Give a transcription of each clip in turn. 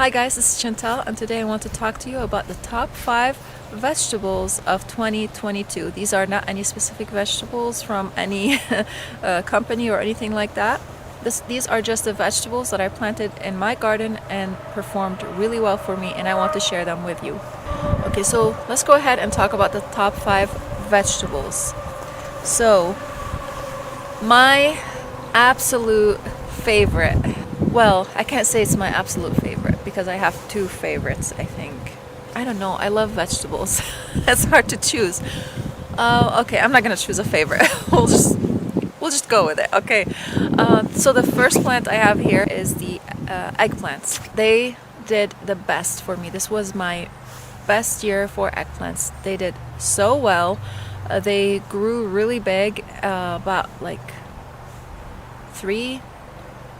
Hi guys, this is Chantel, and today I want to talk to you about the top 5 vegetables of 2022. These are not any specific vegetables from any company or anything like that. These are just the vegetables that I planted in my garden and performed really well for me, and I want to share them with you. Okay, so let's go ahead and talk about the top 5 vegetables. So, my absolute favorite, well, I can't say it's my absolute favorite because I have 2 favorites, I think. I don't know, I love vegetables. It's hard to choose. Okay, I'm not gonna choose a favorite. We'll just go with it, okay? So the first plant I have here is the eggplants. They did the best for me. This was my best year for eggplants. They did so well. They grew really big, about like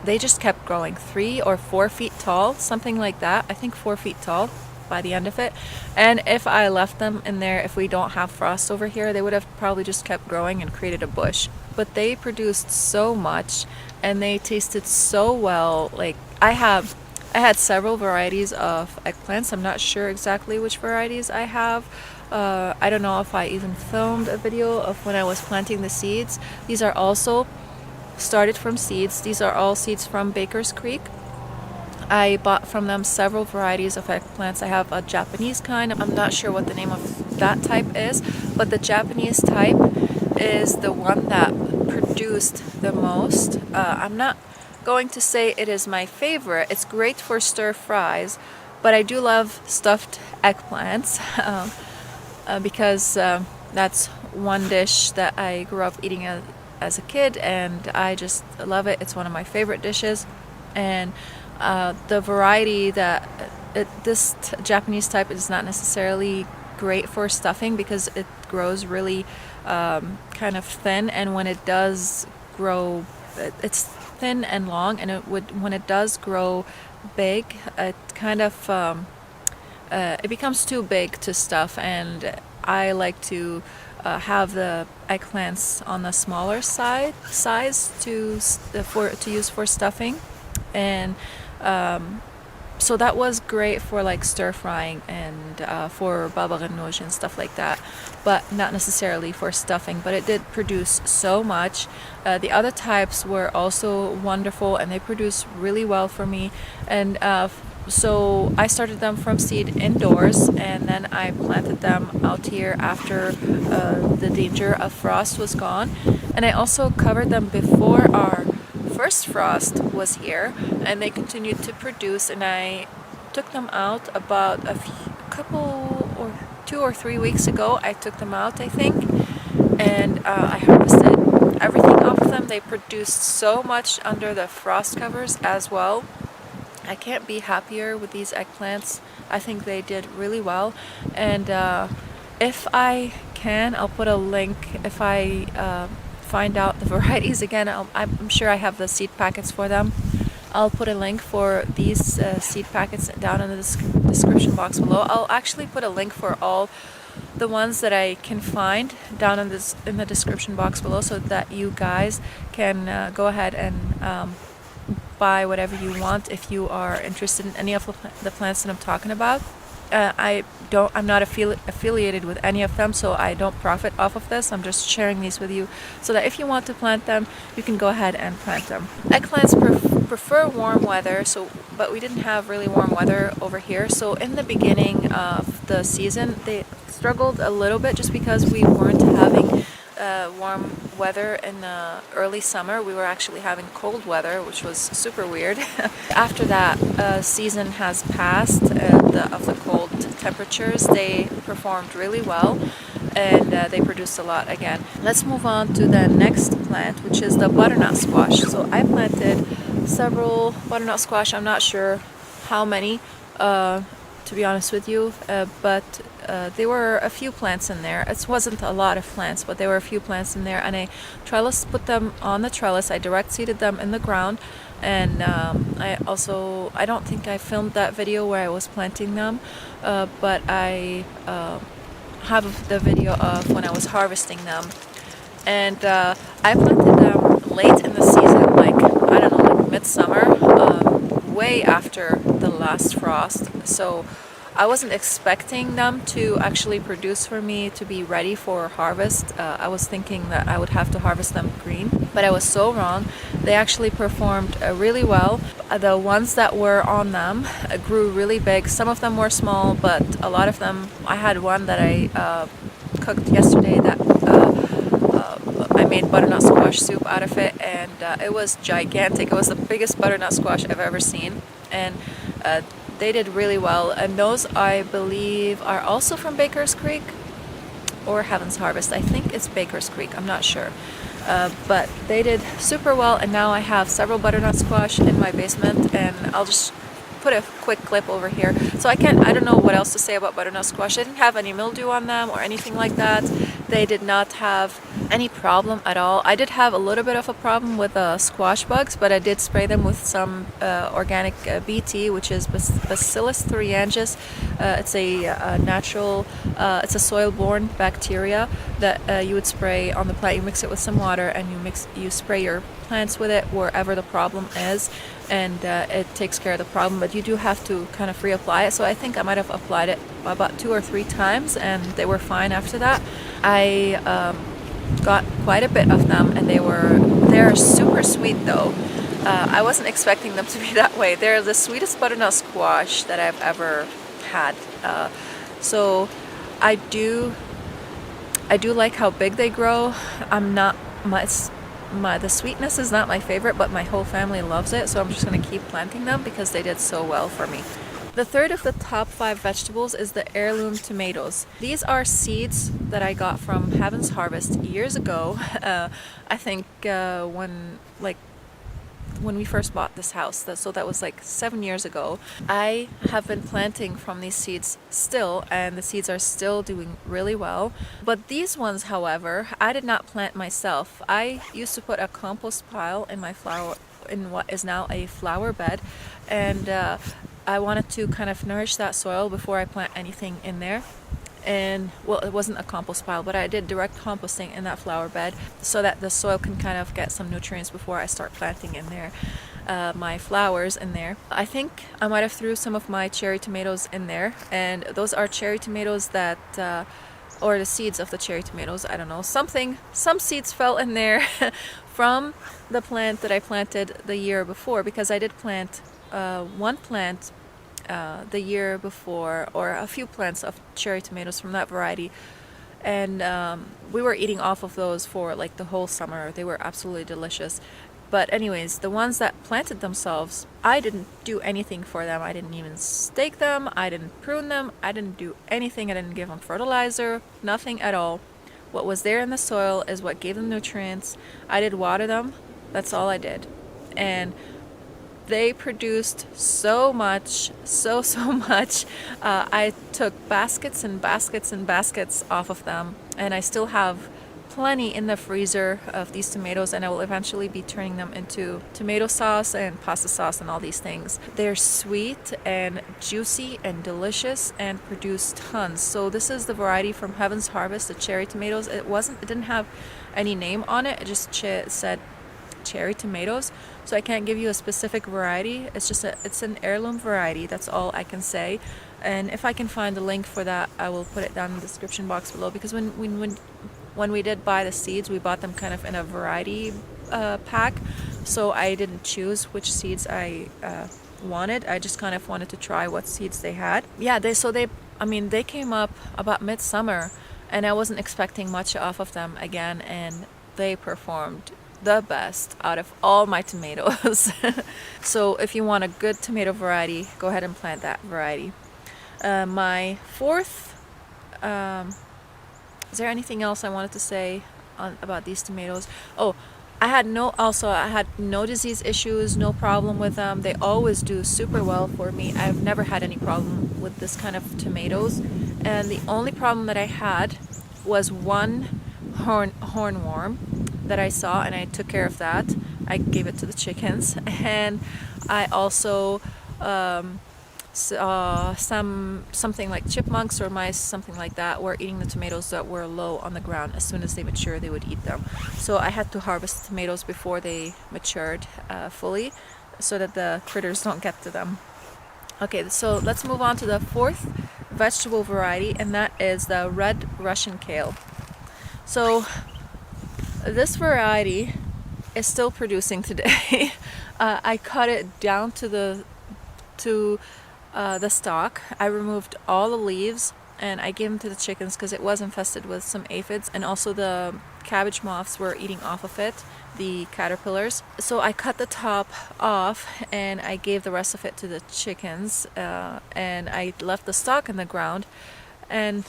they just kept growing 3 or 4 feet tall, something like that. I think 4 feet tall by the end of it. And if I left them in there, if we don't have frost over here, they would have probably just kept growing and created a bush. But they produced so much and they tasted so well. Like I had several varieties of eggplants. I'm not sure exactly which varieties I have. I don't know if I even filmed a video of when I was planting the seeds. These are also started from seeds. These are all seeds from Baker's Creek. I bought from them several varieties of eggplants. I have a Japanese kind. I'm not sure what the name of that type is, but the Japanese type is the one that produced the most. I'm not going to say it is my favorite. It's great for stir fries, but I do love stuffed eggplants because that's one dish that I grew up eating as a kid, and I just love it. It's one of my favorite dishes. And the variety that this Japanese type is not necessarily great for stuffing because it grows really kind of thin, and when it does grow, it's thin and long, and when it does grow big, it kind of it becomes too big to stuff, and I like to have the eggplants on the smaller size to use for stuffing. And so that was great for like stir frying and for baba ganoush and stuff like that, but not necessarily for stuffing. But it did produce so much. The other types were also wonderful, and they produced really well for me. And so I started them from seed indoors, and then I planted them out here after the danger of frost was gone. And I also covered them before our first frost was here, and they continued to produce, and I took them out about couple or 2 or 3 weeks ago. I took them out, I think, and I harvested everything off of them. They produced so much under the frost covers as well. I can't be happier with these eggplants. I think they did really well, and if I can, I'll put a link if I find out the varieties again. I'm sure I have the seed packets for them. I'll put a link for these seed packets down in the description box below. I'll actually put a link for all the ones that I can find down in the description box below, so that you guys can go ahead and buy whatever you want if you are interested in any of the plants that I'm talking about. I'm not affiliated with any of them, so I don't profit off of this. I'm just sharing these with you so that if you want to plant them, you can go ahead and plant them. Eggplants prefer warm weather, but we didn't have really warm weather over here. So in the beginning of the season, they struggled a little bit just because we weren't having warm weather in the early summer. We were actually having cold weather, which was super weird. After that season has passed of the cold temperatures, they performed really well, and they produced a lot again. Let's move on to the next plant, which is the butternut squash. So I planted several butternut squash. I'm not sure how many, to be honest with you, but there were a few plants in there. It wasn't a lot of plants, but there were a few plants in there, and I put them on the trellis. I direct seeded them in the ground, and I don't think I filmed that video where I was planting them, but I have the video of when I was harvesting them. And I planted them late in the season, like I don't know, like midsummer. way after the last frost, so I wasn't expecting them to actually produce for me to be ready for harvest. I was thinking that I would have to harvest them green, but I was so wrong. They actually performed really well. The ones that were on them grew really big. Some of them were small, but a lot of them, I had one that I cooked yesterday that I made butternut squash soup out of it, and it was gigantic. It was the biggest butternut squash I've ever seen, and they did really well. And those, I believe, are also from Baker's Creek or Heaven's Harvest. I think it's Baker's Creek, I'm not sure. But they did super well, and now I have several butternut squash in my basement, and I'll just put a quick clip over here. So I don't know what else to say about butternut squash. They didn't have any mildew on them or anything like that. They did not have any problem at all. I did have a little bit of a problem with squash bugs, but I did spray them with some organic BT, which is Bacillus thuringiensis. It's a natural, it's a soil-borne bacteria that you would spray on the plant. You mix it with some water, and you spray your plants with it wherever the problem is, and it takes care of the problem, but you do have to kind of reapply it. So I think I might have applied it about 2 or 3 times, and they were fine after that. I got quite a bit of them, and they're super sweet though. I wasn't expecting them to be that way. They're the sweetest butternut squash that I've ever had. So I do like how big they grow. I'm not the sweetness is not my favorite, but my whole family loves it, so I'm just going to keep planting them because they did so well for me. The third of the top 5 vegetables is the heirloom tomatoes. These are seeds that I got from Heaven's Harvest years ago. I think when we first bought this house, so that was like 7 years ago. I have been planting from these seeds still, and the seeds are still doing really well. But these ones, however, I did not plant myself. I used to put a compost pile in what is now a flower bed, and I wanted to kind of nourish that soil before I plant anything in there. And well, it wasn't a compost pile, but I did direct composting in that flower bed so that the soil can kind of get some nutrients before I start planting in there my flowers in there. I think I might have threw some of my cherry tomatoes in there, and those are cherry tomatoes that or the seeds of the cherry tomatoes, I don't know, some seeds fell in there from the plant that I planted the year before, because I did plant one plant the year before, or a few plants of cherry tomatoes from that variety, and we were eating off of those for like the whole summer. They were absolutely delicious. But anyways, the ones that planted themselves, I didn't do anything for them. I didn't even stake them, I didn't prune them, I didn't do anything. I didn't give them fertilizer, nothing at all. What was there in the soil is what gave them nutrients. I did water them, that's all I did, and they produced so much, so much. I took baskets and baskets and baskets off of them, and I still have plenty in the freezer of these tomatoes, and I will eventually be turning them into tomato sauce and pasta sauce and all these things. They're sweet and juicy and delicious and produce tons. So this is the variety from Heaven's Harvest, the cherry tomatoes. It didn't have any name on it. It just said cherry tomatoes, so I can't give you a specific variety. It's an heirloom variety, that's all I can say. And if I can find a link for that, I will put it down in the description box below, because when we did buy the seeds, we bought them kind of in a variety pack, so I didn't choose which seeds I wanted. I just kind of wanted to try what seeds they had. Yeah, they came up about midsummer, and I wasn't expecting much off of them again, and they performed the best out of all my tomatoes. So if you want a good tomato variety, go ahead and plant that variety. My fourth, is there anything else I wanted to say about these tomatoes? Oh, I had no disease issues, no problem with them. They always do super well for me. I've never had any problem with this kind of tomatoes, and the only problem that I had was one hornworm that I saw, and I took care of that. I gave it to the chickens, and I also saw something like chipmunks or mice, something like that, were eating the tomatoes that were low on the ground. As soon as they mature, they would eat them. So I had to harvest the tomatoes before they matured fully. so that the critters don't get to them. Okay, so let's move on to the fourth vegetable variety, and that is the red Russian kale. So this variety is still producing today. I cut it down to the stalk. I removed all the leaves and I gave them to the chickens because it was infested with some aphids, and also the cabbage moths were eating off of it, the caterpillars. So I cut the top off and I gave the rest of it to the chickens, and I left the stalk in the ground, and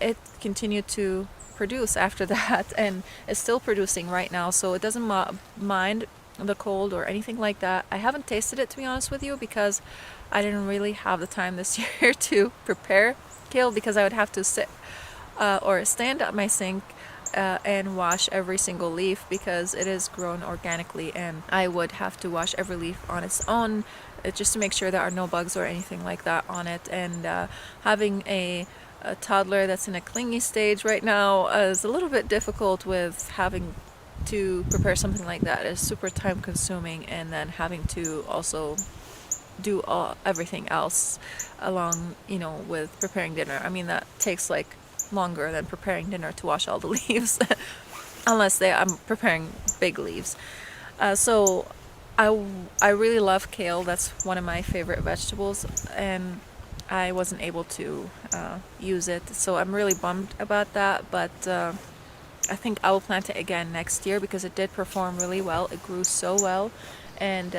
it continued to produce after that, and it's still producing right now, so it doesn't mind the cold or anything like that. I haven't tasted it, to be honest with you, because I didn't really have the time this year to prepare kale, because I would have to sit or stand at my sink and wash every single leaf, because it is grown organically, and I would have to wash every leaf on its own just to make sure there are no bugs or anything like that on it. And having a toddler that's in a clingy stage right now is a little bit difficult, with having to prepare something like that. It's super time consuming, and then having to also do everything else along, with preparing dinner. I mean, that takes like longer than preparing dinner to wash all the leaves unless I'm preparing big leaves. So I really love kale. That's one of my favorite vegetables, and I wasn't able to use it, so I'm really bummed about that. But I think I will plant it again next year, because it did perform really well. It grew so well, and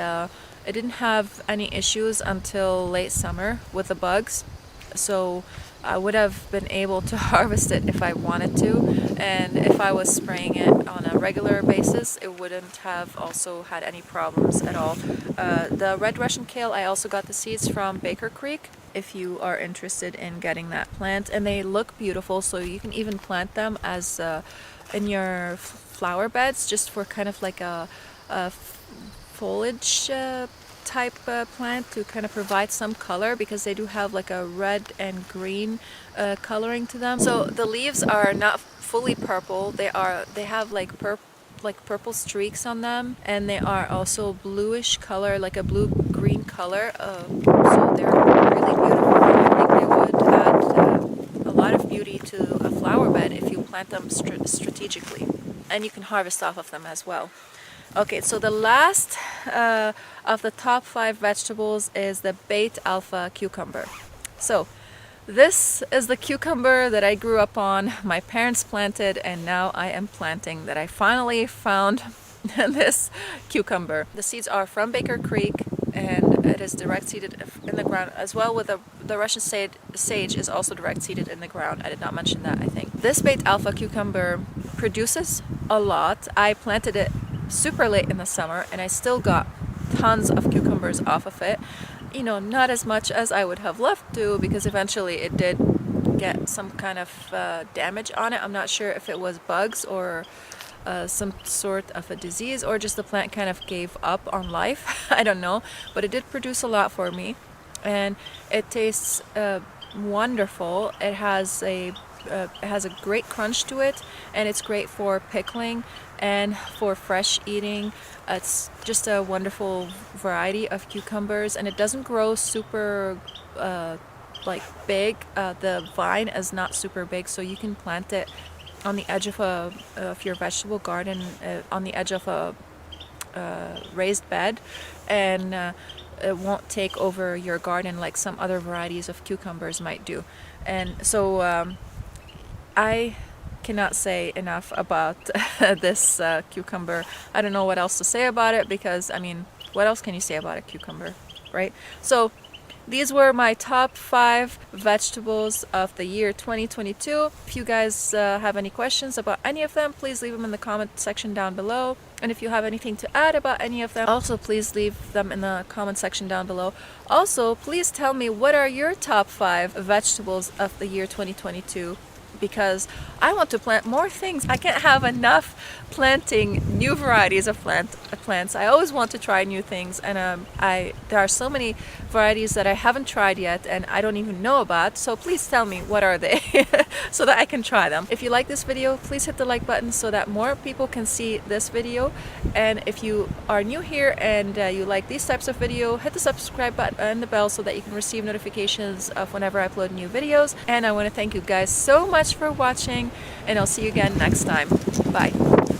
it didn't have any issues until late summer with the bugs. So I would have been able to harvest it if I wanted to, and if I was spraying it on a regular basis, it wouldn't have also had any problems at all. The red Russian kale, I also got the seeds from Baker Creek, if you are interested in getting that plant, and they look beautiful, so you can even plant them as in your flower beds, just for kind of like a foliage type plant, to kind of provide some color, because they do have like a red and green coloring to them. So the leaves are not fully purple. They have like purple streaks on them, and they are also bluish color, like a blue-green color. So they're really beautiful. I think they would add a lot of beauty to a flower bed if you plant them strategically, and you can harvest off of them as well. Okay, so the last of the top 5 vegetables is the bait alpha cucumber. So this is the cucumber that I grew up on, my parents planted, and now I am planting, that I finally found this cucumber. The seeds are from Baker Creek, and it is direct seeded in the ground as well. With the Russian sage is also direct seeded in the ground. I did not mention that, I think. This bait alpha cucumber produces a lot. I planted it super late in the summer, and I still got tons of cucumbers off of it. Not as much as I would have loved to, because eventually it did get some kind of damage on it. I'm not sure if it was bugs or some sort of a disease, or just the plant kind of gave up on life. I don't know, but it did produce a lot for me, and it tastes wonderful. It has a great crunch to it, and it's great for pickling and for fresh eating. It's just a wonderful variety of cucumbers, and it doesn't grow super big. The vine is not super big, so you can plant it on the edge of your vegetable garden, on the edge of a raised bed, and it won't take over your garden like some other varieties of cucumbers might do. And so I cannot say enough about this cucumber. I don't know what else to say about it, because what else can you say about a cucumber, right? So these were my top 5 vegetables of the year 2022. If you guys have any questions about any of them, please leave them in the comment section down below. And if you have anything to add about any of them, also please leave them in the comment section down below. Also, please tell me, what are your top 5 vegetables of the year 2022? because I want to plant more things. I can't have enough planting new varieties of plants. I always want to try new things, and there are so many varieties that I haven't tried yet and I don't even know about, so please tell me what are they so that I can try them. If you like this video, please hit the like button so that more people can see this video, and if you are new here and you like these types of video, hit the subscribe button and the bell so that you can receive notifications of whenever I upload new videos. And I want to thank you guys so much for watching, and I'll see you again next time. Bye.